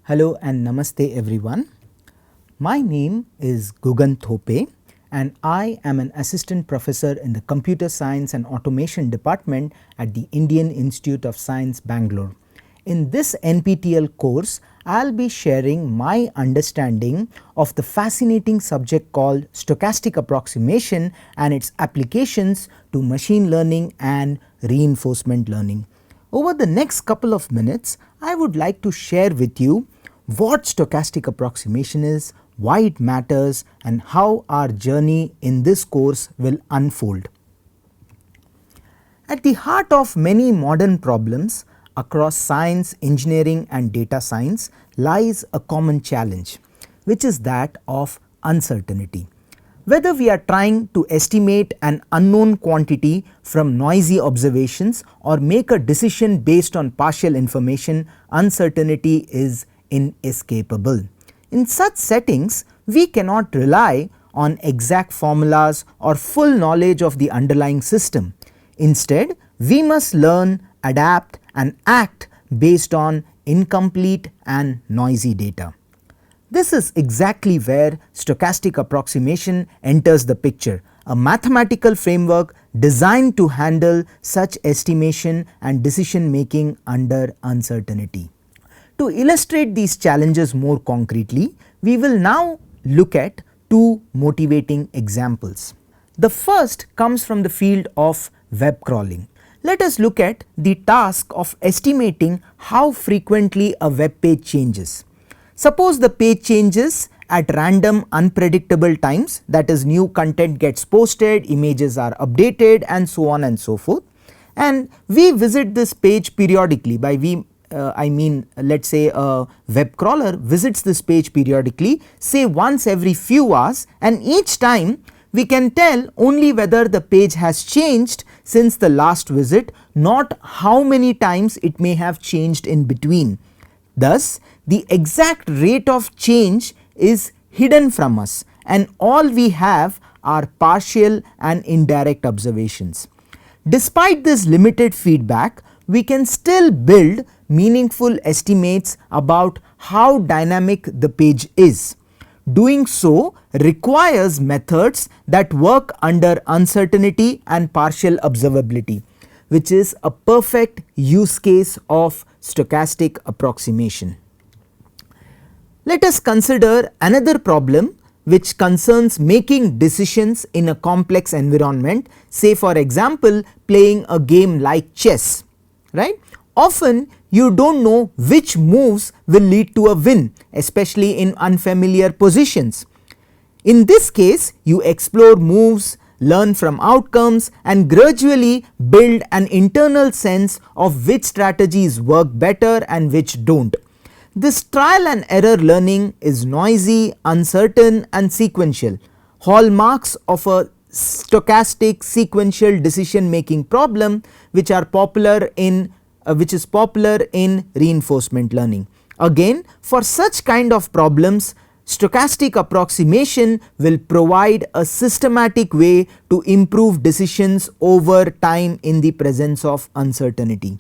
Hello and namaste everyone. My name is Gugan Thope and I am an assistant professor in the Computer Science and Automation department at the Indian Institute of Science, Bangalore. In this NPTEL course, I will be sharing my understanding of the fascinating subject called stochastic approximation and its applications to machine learning and reinforcement learning. Over the next couple of minutes, I would like to share with you what stochastic approximation is, why it matters, and how our journey in this course will unfold. At the heart of many modern problems across science, engineering and data science lies a common challenge, which is that of uncertainty. Whether we are trying to estimate an unknown quantity from noisy observations or make a decision based on partial information, uncertainty is inescapable. In such settings, we cannot rely on exact formulas or full knowledge of the underlying system. Instead, we must learn, adapt and act based on incomplete and noisy data. This is exactly where stochastic approximation enters the picture, a mathematical framework designed to handle such estimation and decision making under uncertainty. To illustrate these challenges more concretely, we will now look at two motivating examples. The first comes from the field of web crawling. Let us look at the task of estimating how frequently a web page changes. Suppose the page changes at random unpredictable times, that is, new content gets posted, images are updated and so on and so forth, and we visit this page periodically. By we I mean, let's say a web crawler visits this page periodically, say once every few hours, and each time we can tell only whether the page has changed since the last visit, not how many times it may have changed in between. Thus, the exact rate of change is hidden from us and all we have are partial and indirect observations. Despite this limited feedback, we can still build meaningful estimates about how dynamic the page is. Doing so requires methods that work under uncertainty and partial observability, which is a perfect use case of stochastic approximation. Let us consider another problem which concerns making decisions in a complex environment, say for example playing a game like chess, right? Often you don't know which moves will lead to a win, especially in unfamiliar positions. In this case, you explore moves, learn from outcomes and gradually build an internal sense of which strategies work better and which don't. This trial and error learning is noisy, uncertain and sequential, hallmarks of a stochastic sequential decision making problem which is popular in reinforcement learning. Again, for such kind of problems, stochastic approximation will provide a systematic way to improve decisions over time in the presence of uncertainty.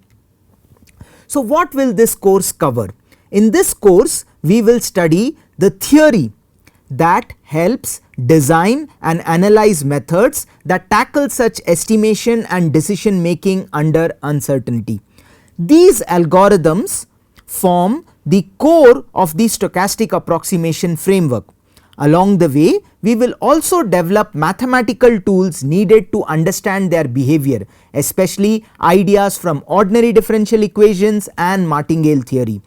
So what will this course cover? In this course, we will study the theory that helps design and analyze methods that tackle such estimation and decision making under uncertainty. These algorithms form the core of the stochastic approximation framework. Along the way, we will also develop mathematical tools needed to understand their behavior, especially ideas from ordinary differential equations and martingale theory.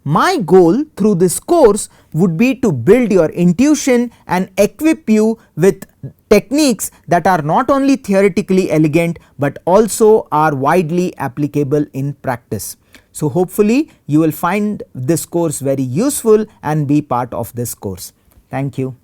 My goal through this course would be to build your intuition and equip you with techniques that are not only theoretically elegant but also are widely applicable in practice. So hopefully you will find this course very useful and be part of this course. Thank you.